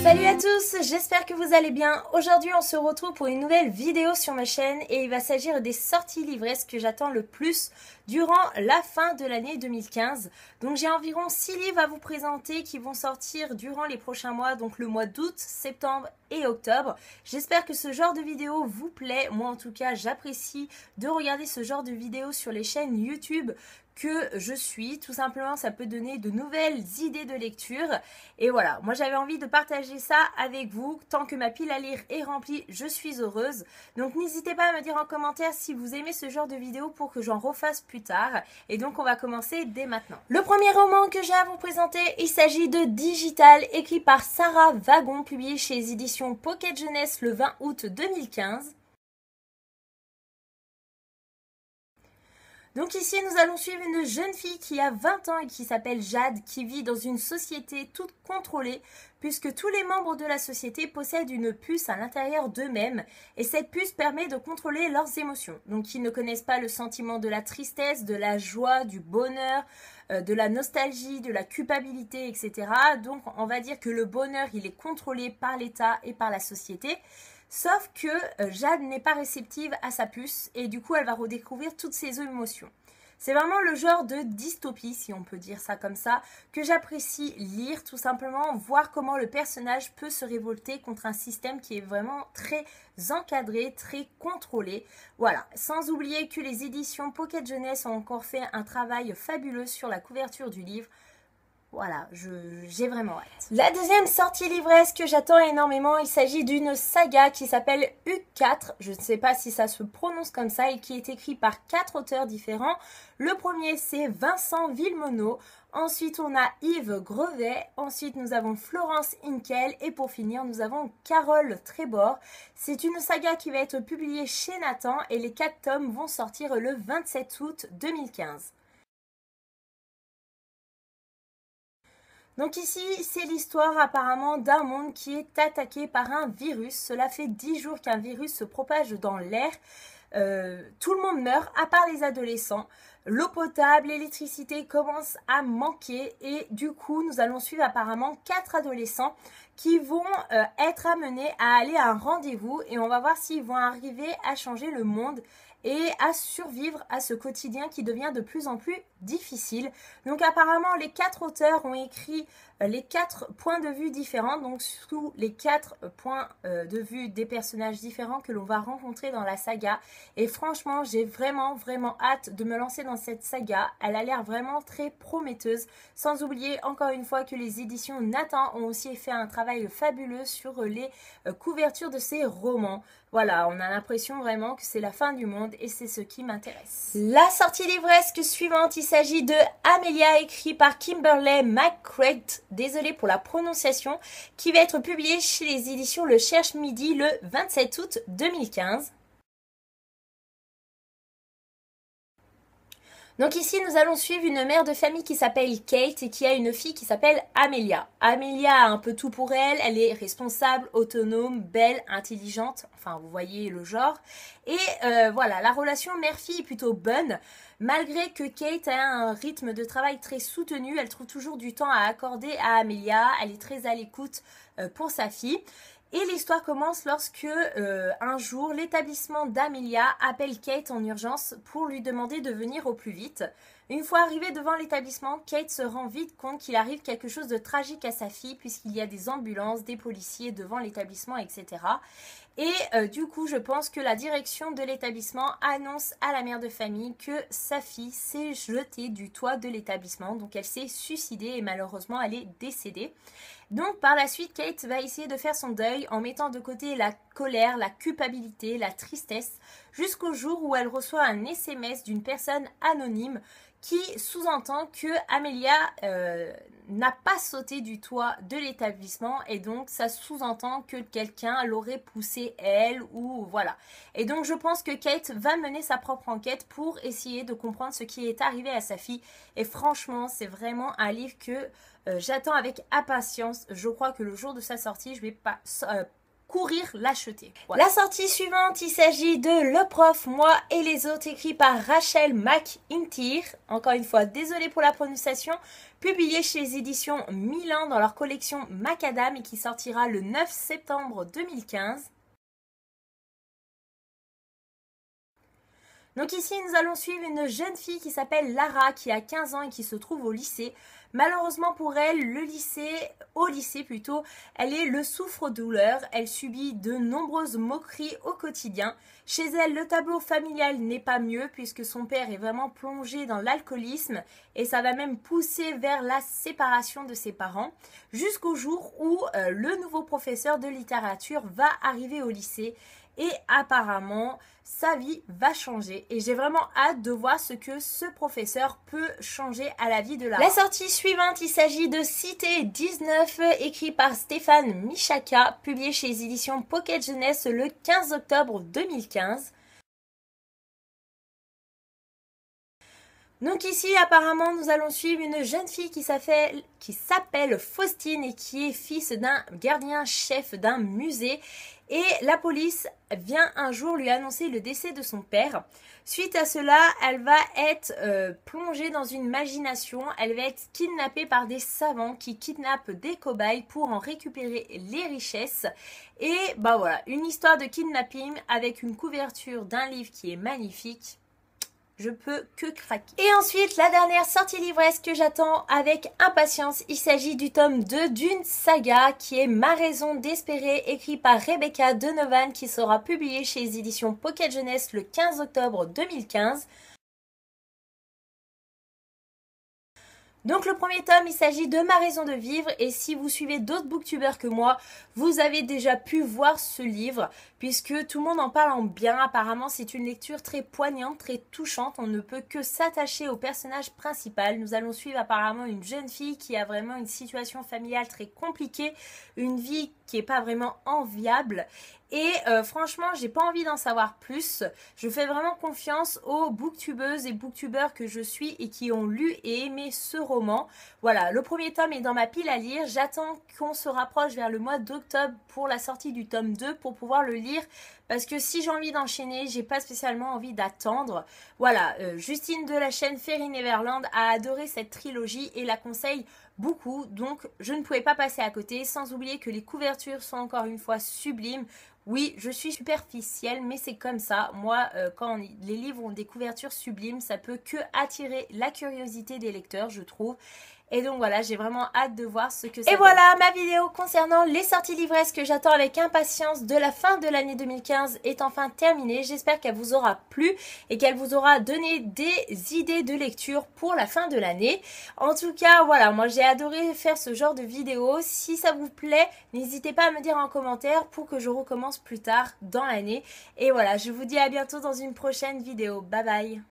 Salut à tous, j'espère que vous allez bien. Aujourd'hui on se retrouve pour une nouvelle vidéo sur ma chaîne et il va s'agir des sorties livresques que j'attends le plus durant la fin de l'année 2015. Donc j'ai environ 6 livres à vous présenter qui vont sortir durant les prochains mois, donc le mois d'août, septembre et octobre. J'espère que ce genre de vidéo vous plaît. Moi en tout cas j'apprécie de regarder ce genre de vidéos sur les chaînes YouTube que je suis. Tout simplement ça peut donner de nouvelles idées de lecture et voilà, moi j'avais envie de partager ça avec vous. Tant que ma pile à lire est remplie, je suis heureuse. Donc n'hésitez pas à me dire en commentaire si vous aimez ce genre de vidéo pour que j'en refasse plus tard. Et donc on va commencer dès maintenant. Le premier roman que j'ai à vous présenter, il s'agit de Digital, écrit par Sarah Wagon, publié chez les éditions Pocket Jeunesse le 20 août 2015. Donc ici, nous allons suivre une jeune fille qui a 20 ans et qui s'appelle Jade, qui vit dans une société toute contrôlée, puisque tous les membres de la société possèdent une puce à l'intérieur d'eux-mêmes, et cette puce permet de contrôler leurs émotions. Donc ils ne connaissent pas le sentiment de la tristesse, de la joie, du bonheur, de la nostalgie, de la culpabilité, etc. Donc on va dire que le bonheur, il est contrôlé par l'État et par la société. Sauf que Jade n'est pas réceptive à sa puce et du coup elle va redécouvrir toutes ses émotions. C'est vraiment le genre de dystopie, si on peut dire ça comme ça, que j'apprécie lire, tout simplement, voir comment le personnage peut se révolter contre un système qui est vraiment très encadré, très contrôlé. Voilà, sans oublier que les éditions Pocket Jeunesse ont encore fait un travail fabuleux sur la couverture du livre. Voilà, j'ai vraiment hâte. La deuxième sortie livresque que j'attends énormément, il s'agit d'une saga qui s'appelle U4. Je ne sais pas si ça se prononce comme ça et qui est écrit par 4 auteurs différents. Le premier, c'est Vincent Villemonod. Ensuite, on a Yves Grevet. Ensuite, nous avons Florence Hinkel. Et pour finir, nous avons Carole Trébor. C'est une saga qui va être publiée chez Nathan et les 4 tomes vont sortir le 27 août 2015. Donc ici, c'est l'histoire apparemment d'un monde qui est attaqué par un virus. Cela fait 10 jours qu'un virus se propage dans l'air. Tout le monde meurt, à part les adolescents. L'eau potable, l'électricité commencent à manquer et du coup, nous allons suivre apparemment 4 adolescents qui vont être amenés à aller à un rendez-vous et on va voir s'ils vont arriver à changer le monde et à survivre à ce quotidien qui devient de plus en plus difficile. Donc apparemment les 4 auteurs ont écrit les 4 points de vue différents, donc sous les 4 points de vue des personnages différents que l'on va rencontrer dans la saga. Et franchement, j'ai vraiment hâte de me lancer dans cette saga. Elle a l'air vraiment très prometteuse. Sans oublier encore une fois que les éditions Nathan ont aussi fait un travail fabuleux sur les couvertures de ces romans. Voilà, on a l'impression vraiment que c'est la fin du monde et c'est ce qui m'intéresse. La sortie livresque suivante, il s'agit de Amelia, écrit par Kimberly McCrae, désolée pour la prononciation, qui va être publiée chez les éditions Le Cherche Midi le 27 août 2015. Donc ici, nous allons suivre une mère de famille qui s'appelle Kate et qui a une fille qui s'appelle Amelia. Amelia a un peu tout pour elle, elle est responsable, autonome, belle, intelligente, enfin vous voyez le genre. Et voilà, la relation mère-fille est plutôt bonne. Malgré que Kate a un rythme de travail très soutenu, elle trouve toujours du temps à accorder à Amelia, elle est très à l'écoute pour sa fille. Et l'histoire commence lorsque un jour l'établissement d'Amelia appelle Kate en urgence pour lui demander de venir au plus vite. Une fois arrivée devant l'établissement, Kate se rend vite compte qu'il arrive quelque chose de tragique à sa fille puisqu'il y a des ambulances, des policiers devant l'établissement, etc. Et du coup, je pense que la direction de l'établissement annonce à la mère de famille que sa fille s'est jetée du toit de l'établissement. Donc elle s'est suicidée et malheureusement elle est décédée. Donc par la suite, Kate va essayer de faire son deuil en mettant de côté la colère, la culpabilité, la tristesse, jusqu'au jour où elle reçoit un SMS d'une personne anonyme qui sous-entend que Amelia n'a pas sauté du toit de l'établissement et donc ça sous-entend que quelqu'un l'aurait poussée elle ou voilà. Et donc je pense que Kate va mener sa propre enquête pour essayer de comprendre ce qui est arrivé à sa fille et franchement c'est vraiment un livre que j'attends avec impatience. Je crois que le jour de sa sortie, je vais courir l'acheter. Voilà. La sortie suivante, il s'agit de Le Prof, Moi et les autres, écrit par Rachel McIntyre. Encore une fois, désolée pour la prononciation. Publié chez les éditions Milan dans leur collection Macadam et qui sortira le 9 septembre 2015. Donc ici, nous allons suivre une jeune fille qui s'appelle Lara, qui a 15 ans et qui se trouve au lycée. Malheureusement pour elle, au lycée plutôt, elle est le souffre-douleur. Elle subit de nombreuses moqueries au quotidien. Chez elle, le tableau familial n'est pas mieux puisque son père est vraiment plongé dans l'alcoolisme et ça va même pousser vers la séparation de ses parents jusqu'au jour où le nouveau professeur de littérature va arriver au lycée. Et apparemment, sa vie va changer. Et j'ai vraiment hâte de voir ce que ce professeur peut changer à la vie de Lara. La sortie suivante, il s'agit de Cité 19, écrit par Stéphane Michaka, publié chez les éditions Pocket Jeunesse le 15 octobre 2015. Donc ici, apparemment, nous allons suivre une jeune fille qui s'appelle Faustine et qui est fils d'un gardien-chef d'un musée. Et la police vient un jour lui annoncer le décès de son père. Suite à cela, elle va être plongée dans une machination. Elle va être kidnappée par des savants qui kidnappent des cobayes pour en récupérer les richesses. Et bah voilà, une histoire de kidnapping avec une couverture d'un livre qui est magnifique. Je peux que craquer. Et ensuite, la dernière sortie livresque que j'attends avec impatience, il s'agit du tome 2 d'une saga qui est Ma raison d'espérer, écrit par Rebecca Donovan, qui sera publié chez les éditions Pocket Jeunesse le 15 octobre 2015. Donc le premier tome, il s'agit de Ma raison de vivre et si vous suivez d'autres booktubeurs que moi, vous avez déjà pu voir ce livre puisque tout le monde en parle en bien. Apparemment, c'est une lecture très poignante, très touchante. On ne peut que s'attacher au personnage principal. Nous allons suivre apparemment une jeune fille qui a vraiment une situation familiale très compliquée, une vie qui n'est pas vraiment enviable. Et franchement, j'ai pas envie d'en savoir plus. Je fais vraiment confiance aux booktubeuses et booktubeurs que je suis et qui ont lu et aimé ce roman. Voilà, le premier tome est dans ma pile à lire. J'attends qu'on se rapproche vers le mois d'octobre pour la sortie du tome 2 pour pouvoir le lire. Parce que si j'ai envie d'enchaîner, j'ai pas spécialement envie d'attendre. Voilà, Justine de la chaîne Fairy Neverland a adoré cette trilogie et la conseille beaucoup. Donc je ne pouvais pas passer à côté. Sans oublier que les couvertures sont encore une fois sublimes. Oui, je suis superficielle, mais c'est comme ça. Moi, quand les livres ont des couvertures sublimes, ça peut que attirer la curiosité des lecteurs, je trouve. Et donc voilà, j'ai vraiment hâte de voir ce que ça donne. Et voilà, ma vidéo concernant les sorties livresques que j'attends avec impatience de la fin de l'année 2015 est enfin terminée. J'espère qu'elle vous aura plu et qu'elle vous aura donné des idées de lecture pour la fin de l'année. En tout cas, voilà, moi j'ai adoré faire ce genre de vidéo. Si ça vous plaît, n'hésitez pas à me dire en commentaire pour que je recommence plus tard dans l'année. Et voilà, je vous dis à bientôt dans une prochaine vidéo. Bye bye!